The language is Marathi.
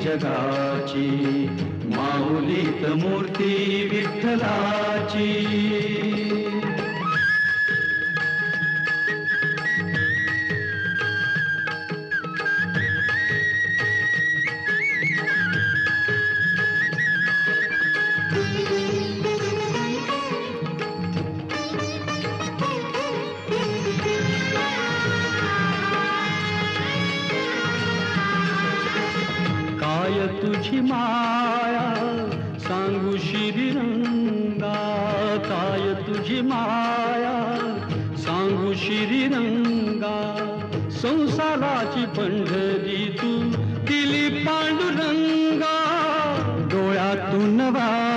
जगाची, माऊलीत मूर्ती विठ्ठलाची. काय तुझी माया सांगू श्रीरंगा, काय तुझी माया सांगू श्रीरंगा. संसाराची पंढरी तू दिली पांडुरंगा, डोळ्यातून वा